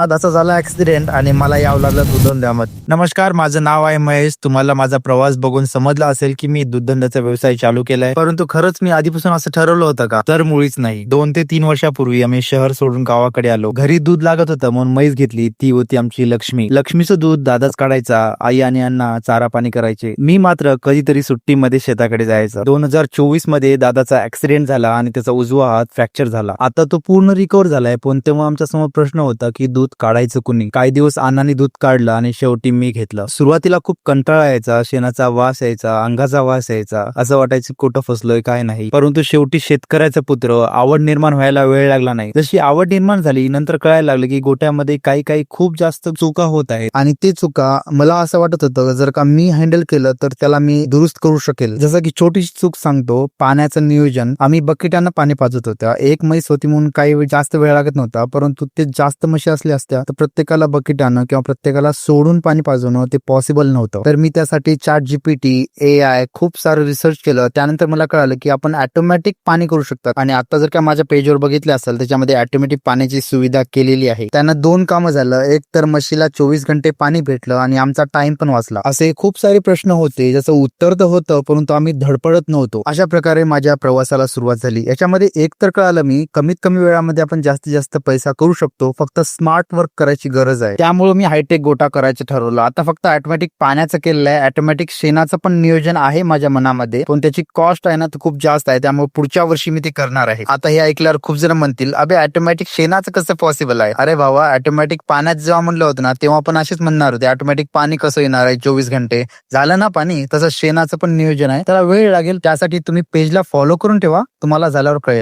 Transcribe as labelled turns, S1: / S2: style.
S1: आज असा झाला ऍक्सिडेंट आणि मला यावं लागलं दुधंड्यामध्ये. नमस्कार, माझं नाव आहे महेश. तुम्हाला माझा प्रवास बघून समजला असेल की मी दुधंड्याचा व्यवसाय चालू केलाय. परंतु खरंच मी आधीपासून असं ठरवलं होतं का? तर मुळीच नाही. 2 ते 3 वर्षापूर्वी आम्ही शहर सोडून गावाकडे आलो. घरी दूध लागत होतं म्हणून म्हैस घेतली. ती होती आमची लक्ष्मी. लक्ष्मीचं दूध दादाच काढायचा. आई आणि अण्णा चारा पाणी करायचे. मी मात्र कधीतरी सुट्टीमध्ये शेताकडे जायचं. 2024 मध्ये दादाचा ऍक्सिडेंट झाला आणि त्याचा उजवा हात फ्रॅक्चर झाला. आता तो पूर्ण रिकव्हर झालाय, पण तेव्हा आमच्या समोर प्रश्न होता की दूध काढायचं कुणी. काही दिवस अण्णांनी दूध काढलं आणि शेवटी मी घेतलं. सुरुवातीला खूप कंटाळा यायचा, शेणाचा वास यायचा, अंगाचा वास यायचा, असं वाटायचं कुठं फसलोय काय नाही. परंतु शेवटी शेतकऱ्याचा पुत्र, आवड निर्माण व्हायला वेळ लागला नाही. जशी आवड निर्माण झाली नंतर कळायला लागलं की गोट्यामध्ये काही काही खूप जास्त चुका होत आहेत आणि ते चुका मला असं वाटत होतं जर का मी हँडल केलं तर त्याला मी दुरुस्त करू शकेल. जसं की छोटीशी चूक सांगतो, पाण्याचं नियोजन. आम्ही बकेटानं पाणी पाजत होत्या. एक म्हैस होती म्हणून काही जास्त वेळ लागत नव्हता, परंतु ते जास्त म्हशी असल्या असत्या तर प्रत्येकाला बकेटानं किंवा प्रत्येकाला सोडून पाणी पाजवणं ते पॉसिबल नव्हतं. तर मी त्यासाठी ChatGPT, AI खूप सारं रिसर्च केलं. त्यानंतर मला कळालं की आपण ऑटोमॅटिक पाणी करू शकतात. आणि आता जर का माझ्या पेजवर बघितले असेल त्याच्यामध्ये ऑटोमॅटिक पाण्याची सुविधा केलेली आहे. त्यानं 2 कामं झालं. एक तर म्हशीला 24 घंटे पाणी भेटलं आणि आमचा टाइम पण वाचला. असे खूप सारे प्रश्न होते ज्याचं उत्तर तर होतं परंतु आम्ही धडपडत नव्हतो. अशा प्रकारे माझ्या प्रवासाला सुरुवात झाली. याच्यामध्ये एक तर कळालं मी कमीत कमी वेळामध्ये आपण जास्तीत जास्त पैसा करू शकतो. फक्त स्मार्ट वर्क करायची गरज आहे. त्यामुळे मी हायटेक गोटा करायचं ठरवलं. आता फक्त ऑटोमॅटिक पाण्याचं केलेलं आहे. ऑटोमॅटिक शेणाचं पण नियोजन आहे माझ्या मनामध्ये, पण त्याची कॉस्ट आहे ना खूप जास्त आहे. त्यामुळे पुढच्या वर्षी मी ते करणार आहे. आता हे ऐकल्यावर खूप जण म्हणतील अबे ऑटोमॅटिक शेणाचं कसं पॉसिबल आहे? अरे बाबा, ऑटोमॅटिक पाण्यात जेव्हा म्हणलं होतं ना तेव्हा पण असेच म्हणणार होते ऑटोमॅटिक पाणी कसं येणार आहे 24 घंटे. झालं ना पाणी. तसं शेणाचं पण नियोजन आहे. त्याला वेळ लागेल. त्यासाठी तुम्ही पेजला फॉलो करून ठेवा, तुम्हाला झाल्यावर कळेल.